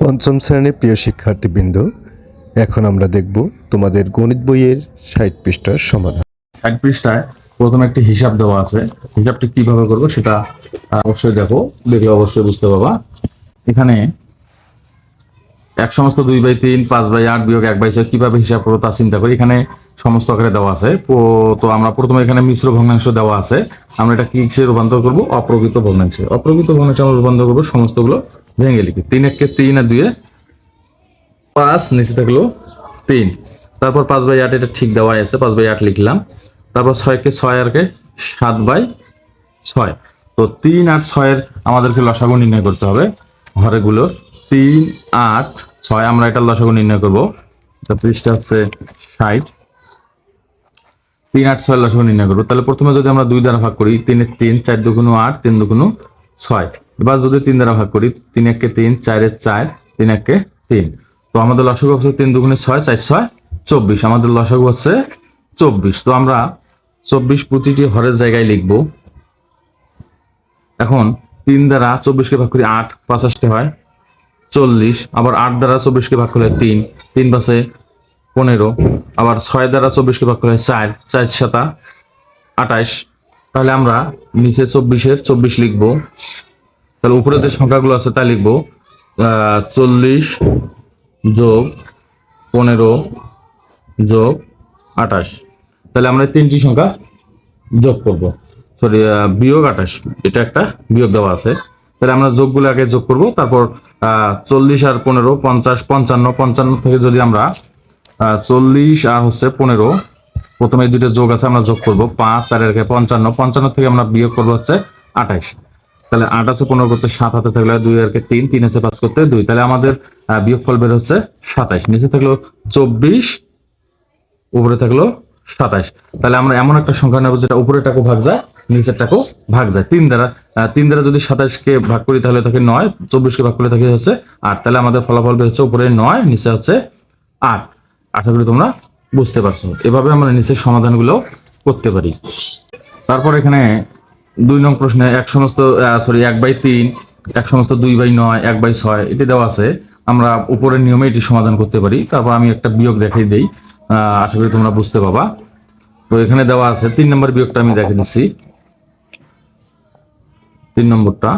পঞ্চম শ্রেণীর প্রিয় শিক্ষার্থীবৃন্দ, এখন আমরা দেখব তোমাদের গণিত বইয়ের ৬০ পৃষ্ঠার সমাধান। ৬০ পৃষ্ঠায় প্রথমে একটি হিসাব দেওয়া আছে। হিসাবটি কিভাবে করবো সেটা অবশ্যই দেখলে অবশ্যই বুঝতে পারবা। এখানে এক সমস্ত 2/3, 5/8 বিয়োগ 1/6 কিভাবে হিসাব করবো তা চিন্তা করি। এখানে সমস্ত আকারে দেওয়া আছে। তো আমরা প্রথমে এখানে মিশ্র ভগ্নাংশ দেওয়া আছে, আমরা এটা কিসে রূপান্তর করবো? অপ্রকৃত ভগ্নাংশে। অপ্রকৃত ভগ্নাংশে আমরা রূপান্তর করবো, সমস্তগুলো ভেঙে লিখি। 3 1 3 আর 2 5, নিচে থাকলো 3। তারপর 5/8 এটা ঠিক দেওয়া আছে, 5/8 লিখলাম। তারপর 6 কে 6 আর কে 7/6। তো 3 8 6 এর আমাদেরকে লসাগু নির্ণয় করতে হবে ঘরেগুলোর। 3 8 6 আমরা এটা লসাগু নির্ণয় করব। এটা পৃষ্ঠা হচ্ছে 60। 3 8 6 লসাগু নির্ণয় করব। তাহলে প্রথমে যদি আমরা 2 দ্বারা ভাগ করি, 3 3, 4 2 8, 3 2 6। এবার যদি 3 দ্বারা ভাগ করি, 3 1 3, 4 4, 3 1 3। তো আমাদের লসাগু হচ্ছে 3 2 6, 4 6 24। আমাদের লসাগু হচ্ছে 24। তো আমরা 24 প্রতিটি হরের জায়গায় লিখব। এখন 3 দ্বারা 24 কে ভাগ করি 8, 85 হয় 40। আবার 8 দ্বারা 24 কে ভাগ করলে 3, 3 পাশে 15। আবার 6 দ্বারা 24 কে ভাগ করলে 4, 4 7 28। তাহলে আমরা নিচে 24 এর 24 লিখবো। তাহলে উপরে যে সংখ্যাগুলো আছে তা লিখবো 40 যোগ 15 যোগ 28। তাহলে আমরা তিনটি সংখ্যা যোগ করব, বিয়োগ 28। এটা একটা বিয়োগ দেওয়া আছে। তাহলে আমরা যোগগুলো আগে যোগ করব, তারপর 40 আর 15 50 55। 55 থেকে যদি আমরা 40 আর হচ্ছে 15, প্রথমে এই দুটো যোগ আছে, আমরা যোগ করব 5 আর 55। 55 থেকে আমরা বিয়োগ করব হচ্ছে 28। তাহলে 8 আছে 15 করতে 7 হাতে থাকলে 2 আর 3, 3 আছে 5 করতে 2। তাহলে আমাদের বিয়োগফল বের হচ্ছে 27। নিচে থাকলো 24, উপরে থাকলো 27। তাহলে আমরা এমন একটা সংখ্যা নেব যেটা উপরেরটাকেও ভাগ যায়, নিচেরটাকেও ভাগ যায়। 3 দ্বারা যদি 27 কে ভাগ করি তাহলে থাকে 9, 24 কে ভাগ করলে থাকে হচ্ছে 8। তাহলে আমাদের ফলাফল বের হচ্ছে উপরে 9, নিচে হচ্ছে 8। আশা করি তোমরা বুঝতে পারছো। এভাবে আমরা নিচের সমাধানগুলো করতে পারি। তারপর এখানে 2 নং প্রশ্নে 1/3, 2/9, 1/6 এটি দেওয়া আছে। আমরা উপরের নিয়মে এটি সমাধান করতে পারি। তারপর আমি একটা বিয়োগ দেখাই দেই, আশা করি তোমরা বুঝতে পারবা। তো এখানে দেওয়া আছে 3 নম্বর বিয়োগটা আমি দেখে দিচ্ছি। 3 নম্বরটা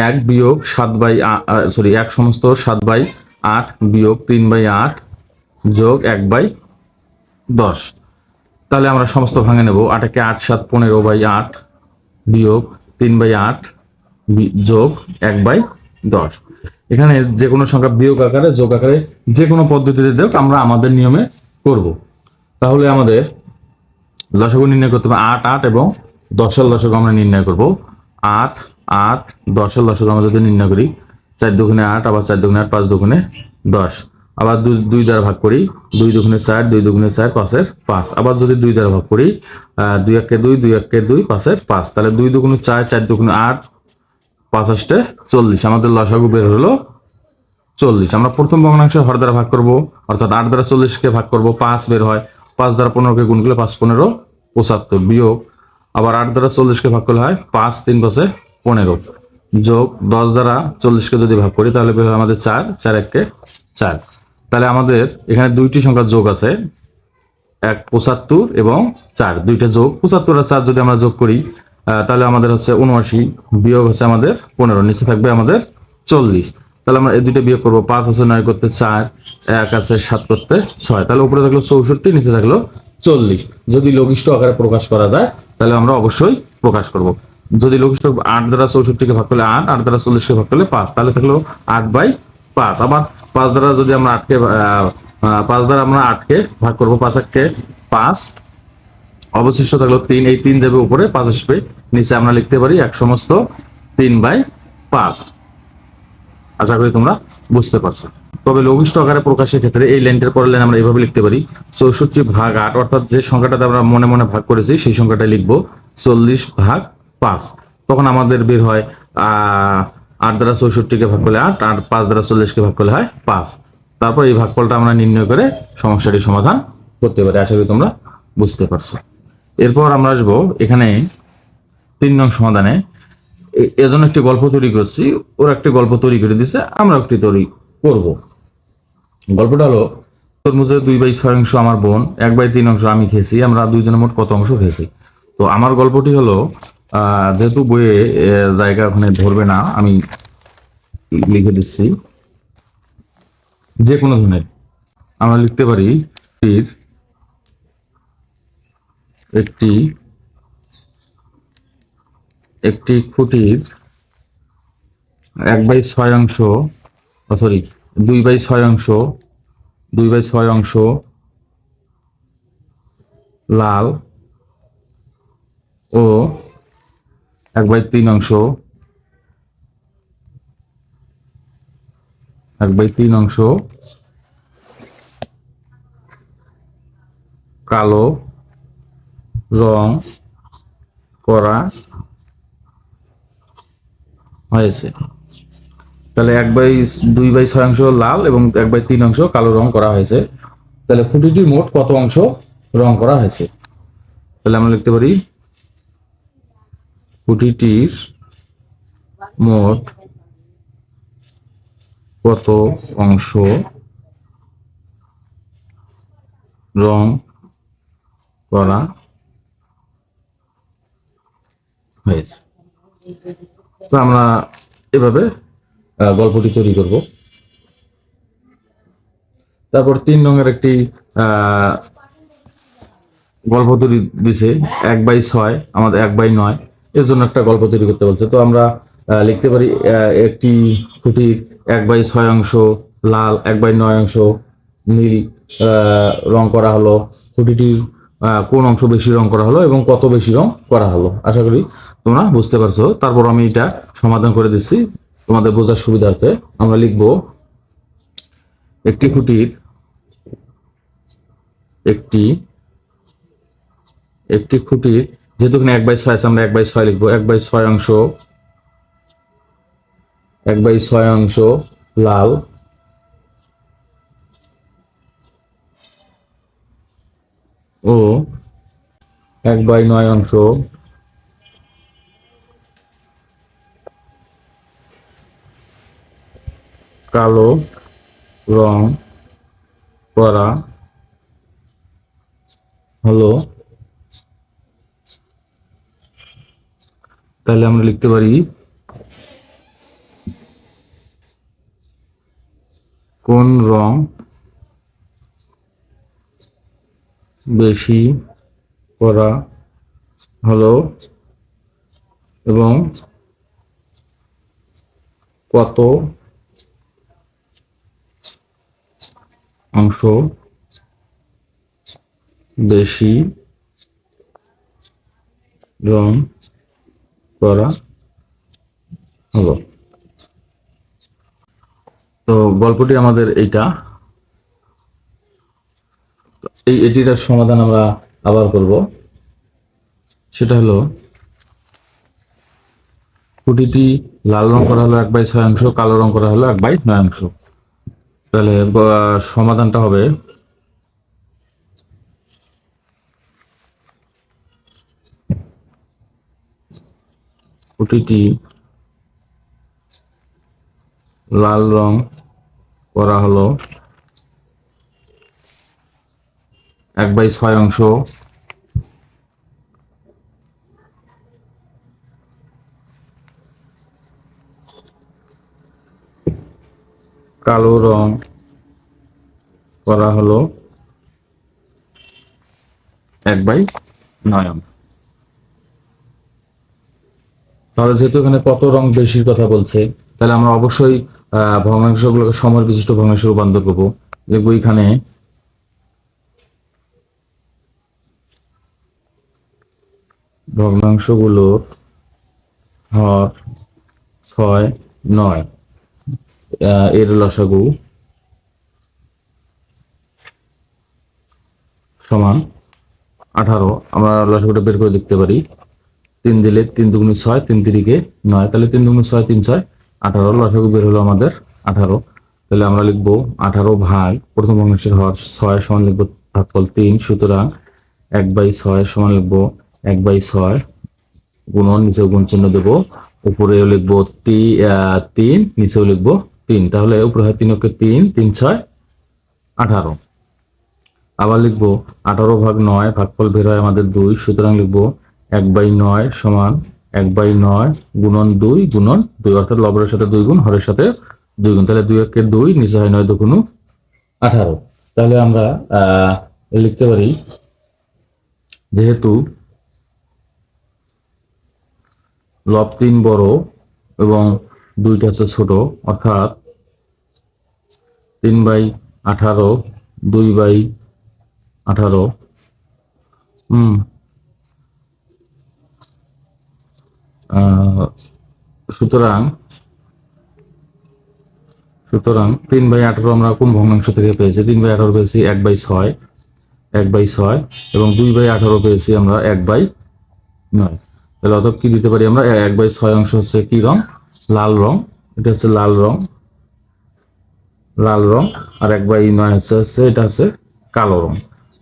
1 বিয়োগ 7/8 বিয়োগ 3/8 যোগ 1/10। তাহলে আমরা সমস্ত ভাঙে নেব। 8 কে 8 7 15/8 বিয়োগ 3/8 যোগ 1/10। এখানে যে কোনো সংখ্যা বিয়োগ আকারে যোগ আকারে যে কোনো পদ্ধতিতে দেখ, আমরা আমাদের নিয়মে করব। তাহলে আমাদের লসাগু নির্ণয় করতে হবে 8 8 এবং 10 এর লসাগু আমরা নির্ণয় করব। 8 8 10 এর লসাগু আমরা যদি নির্ণয় করি, 4 2 8, আবার 4 2 8, 5 2 10। আবার 2 দ্বারা ভাগ করি, 2 2 4, 2 2 4, 5 এর 5। আবার যদি 2 দ্বারা ভাগ করি, 2 1 2, 2 1 2, 5 এর 5। তাহলে 2 2 4, 4 2 8, 5 8 40। আমাদের লসাগু বের হলো 40। আমরা প্রথম ভগ্নাংশের হর দ্বারা ভাগ করব, অর্থাৎ 8 দ্বারা 40 কে ভাগ করব, 5 বের হয়। 5 দ্বারা 15 কে গুণ করলে 5 15 75 বিয়োগ। আবার 8 দ্বারা 40 কে ভাগ করলে হয় 5 3 5 15 যোগ 10 দ্বারা 40 কে যদি ভাগ করি তাহলে বের হয় আমাদের 4 4 1 4। তাহলে আমাদের এখানে দুইটি সংখ্যা যোগ আছে, 1 75 এবং 4, দুইটা যোগ। 75 আর 4 যদি আমরা যোগ করি তাহলে আমাদের হচ্ছে 79 বিয়োগ হচ্ছে আমাদের 15, নিচে থাকবে আমাদের 40। তাহলে আমরা এই দুইটা বিয়োগ করবো। 5 আছে 9 করতে 4, 1 আছে 7 করতে 6। তাহলে উপরে থাকলো 64, নিচে থাকলো 40। যদি লঘিষ্ঠ আকারে প্রকাশ করা যায় তাহলে আমরা অবশ্যই প্রকাশ করব। যদি লঘিষ্ঠ 8 দ্বারা 64 কে ভাগ করলে 8, 8 দ্বারা 40 কে ভাগ করলে 5, তাহলে থাকলো 8/5। আবার 5 দ্বারা যদি আমরা 5 দ্বারা আমরা 8 কে ভাগ করবো, 5 1 5, অবশিষ্ট থাকলো 3। এই 3 যাবে উপরে, 5 আসবে নিচে। আমরা লিখতে পারি 1 সমস্ত 3/5। আশা করি তোমরা বুঝতে পারছো। তবে লঘিষ্ঠ আকারে প্রকাশের ক্ষেত্রে এই লাইনটার পরের লাইন আমরা এইভাবে লিখতে পারি 64/8, অর্থাৎ যে সংখ্যাটাতে আমরা মনে মনে ভাগ করেছি সেই সংখ্যাটা লিখবো 40/5। তখন আমাদের বের হয় 8 দ্বারা 64 কে ভাগ করলে 8, আর 5 দ্বারা 40 কে ভাগ করলে হয় 5। তারপর এই ভাগফলটা আমরা নির্ণয় করে সমস্যাটি সমাধান করতে পারি। আশা করি তোমরা বুঝতে পারছো। এরপর আমরা আসবো এখানে 3 নং সমাধানে। এজন্য একটি গল্প তৈরি করছি, ওরা একটি গল্প তৈরি করে দিছে, আমরা একটি করব। গল্পটা হলো, তরমুজের 2/6 অংশ আমার বোন, 1/3 অংশ আমি খেয়েছি, আমরা দুইজনে মোট কত অংশ খেয়েছি। তো আমার গল্পটি হলো, যেহেতু বইয়ে জায়গা ওখানে ধরবে না, আমি লিখে দিচ্ছি যে কোনো ধরনের। আমরা লিখতে পারি একটি একটি খুঁটির 1/6 অংশ, সরি 2/6 অংশ, 2/6 অংশ লাল ও 1/3 অংশ, 1/3 অংশ কালো রং করা হয়েছে। তাহলে 2/6 অংশ লাল এবং 1/3 অংশ কালো রং করা হয়েছে। তাহলে খুঁটিটির মোট কত অংশ রং করা হয়েছে? তাহলে আমরা লিখতে পারি খুঁটিটির মোট কত অংশ রং করা হয়েছে। তো আমরা এভাবে গল্পটি তৈরি করব। তারপর 3 রঙের একটি গল্প তৈরি দিছে, 1/6 আমাদের 1/9, এর জন্য একটা গল্প তৈরি করতে বলছে। তো আমরা লিখতে পারি একটি খুঁটির 1/6 অংশ লাল, 1/9 অংশ নীল রং করা হলো। খুঁটিটির কোন অংশ বেশি রং করা হলো এবং কত বেশি রং করা হলো। আশা করি তোমরা বুঝতে পারছো। তারপর আমি এটা সমাধান করে দিচ্ছি তোমাদের বোঝার সুবিধার্থে। আমরা লিখব একটি খুঁটির একটি খুঁটির, যেহেতু এখানে 1/6 আছে আমরা 1/6 লিখবো। 1/6 অংশ, 1/6 অংশ লাল ও 1/9 অংশ কালো রং করা হলো। তাহলে আমরা লিখতে পারি কোন রং বেশি করা হলো এবং কত অংশ বেশি রং করা হলো। তো গল্পটি আমাদের এইটা, এটির সমাধান আমরা আবার করব। সেটা হলো খুঁটিটি লাল রং করা হলো 1/6 অংশ, কালো রং করা হলো 1/9 অংশ। তাহলে সমাধানটা হবে খুঁটিটি লাল রং করা হলো 1/6 অংশ, কালো রং করা হলো 1/9 অংশ। তাহলে যেহেতু এখানে কত রং বেশির কথা বলছে, তাহলে আমরা অবশ্যই ভগ্নাংশগুলোকে সময় বিশিষ্ট ভগ্নাংশে রূপান্তর করবো। দেখবো এখানে ভগ্নাংশগুলোর হর 6, 9 এর লসাগু সমান 18। আমরা লসাগুটা বের করে দেখতে পারি। 3 দিলে 3 দুগুণে 6, 3 তিরিকে 9, তাহলে 3 দুগুণে 6, 3 6 18, লসাগু বের হলো আমাদের 18। তাহলে আমরা লিখবো 18 ভাগ প্রথম ভগ্নাংশের হর 6 সমান লিখবো ভাগফল 3। সুতরাং 1/6 সমান লিখবো 1/6 গুণন, নিচেও গুণ চিহ্ন দেবো, উপরেও লিখবো 3, নিচেও লিখবো 3, তাহলে উপরে হয় 3 অক্ষে 3, 3 6 18। আবার লিখবো 18 ভাগ 9, ভাগফল বের হয় আমাদের 2, সুতরাং লিখবো 1/9 সমান 1/9 গুণন 2 গুণন 2, অর্থাৎ লবের সাথে 2 গুণ, হরের সাথে 2 গুণ, তাহলে 2 একে 2, নিচে হয় 9 2 18। তাহলে আমরা লিখতে পারি যেহেতু লব 3 বড় এবং 2টা হচ্ছে ছোট, অর্থাৎ 3/18 2/18 সুতরাং 3/18 আমরা কোন ভগ্নাংশ থেকে পেয়েছি? 3/18 পেয়েছি 1/6, 1/6, এবং 2/18 পেয়েছি আমরা 1/9। তাহলে অতএব কি দিতে পারি আমরা? 1/6 অংশ হচ্ছে কি রং? লাল রং, এটা হচ্ছে লাল রং, আর 1/9 হচ্ছে এটা হচ্ছে কালো রং।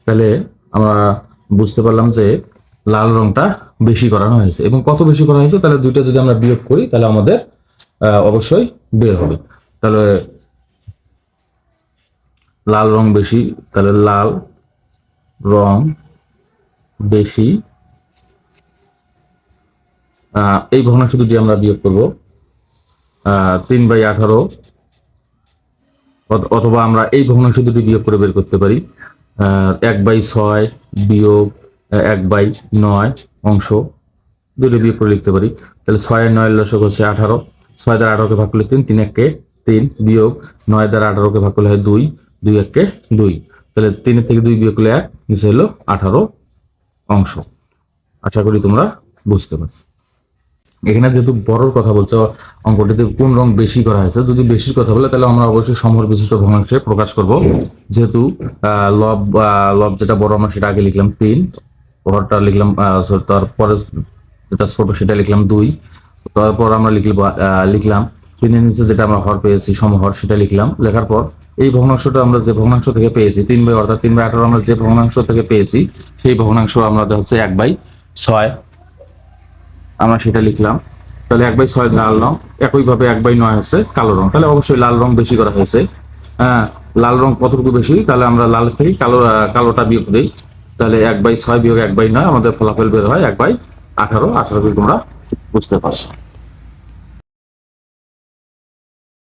তাহলে আমরা বুঝতে পারলাম যে লাল রংটা বেশি করানো হয়েছে। এবং কত বেশি করা হয়েছে? তাহলে দুইটা যদি আমরা বিয়োগ করি তাহলে আমাদের অবশ্যই বের হবে। তাহলে লাল রং বেশি, তাহলে লাল রং বেশি, এই ভগ্নাংশ দুটি আমরা বিয়োগ করব 3/18, অথবা আমরা এই ভগ্নাংশ দুটি বিয়োগ করে বের করতে পারি 1/6 বিয়োগ 1/9 অংশ, দুটো বিয়োগ করে লিখতে পারি। তাহলে 6 আর 9 লসক হচ্ছে 18, 6 দ্বারা 18কে ভাগ করলে 3, 3 একে 3, বিয়োগ 9 দ্বারা 18কে ভাগ করলে হয় 2, 2 একে 2, তাহলে 3 থেকে 2 বিয়োগ করলে 1, নিচে হলো 18 অংশ। আশা করি তোমরা বুঝতে পারছো। এখানে যেহেতু বড়র কথা বলছো, অঙ্কটিতে কোন রং বেশি করা হয়েছে, যদি বেশির কথা বলে তাহলে আমরা অবশ্যই সমহর বিশিষ্ট ভগ্নাংশে প্রকাশ করব। যেহেতু লব যেটা বড় আমরা সেটা আগে লিখলাম 3, হরটা লিখলাম, তারপরে যেটা ছোট সেটা লিখলাম 2, তারপর আমরা লিখলাম 3 এর নিচে যেটা আমরা হর পেয়েছি সমহর সেটা লিখলাম। লেখার পর এই ভগ্নাংশটা আমরা যে ভগ্নাংশ থেকে পেয়েছি 3 অর্থাৎ 3/18 আমরা যে ভগ্নাংশ থেকে পেয়েছি সেই ভগ্নাংশ আমাদের হচ্ছে 1/6, আমরা সেটা লিখলাম। তাহলে 1/6 লাল রং, একইভাবে 1/9 হচ্ছে কালো রং। তাহলে অবশ্যই লাল রং বেশি করা হয়েছে। লাল রং কতটুকু বেশি? তাহলে আমরা লাল থেকে কালোটা বিয়োগ দিই, তাহলে 1/6 বিয়োগ 1/9 আমাদের ফলাফল বের হয় 1/18। আশা করি তোমরা বুঝতে পারছো।